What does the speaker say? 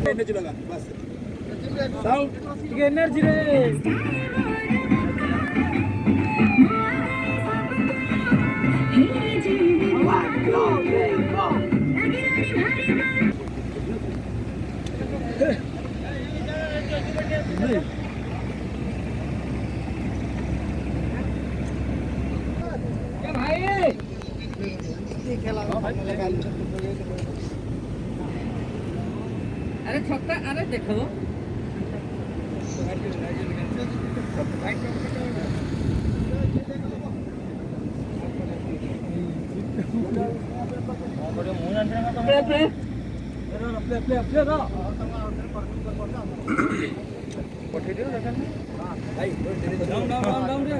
energy लगा बस sound energy रे अरे छक्का अरे देखो प्ले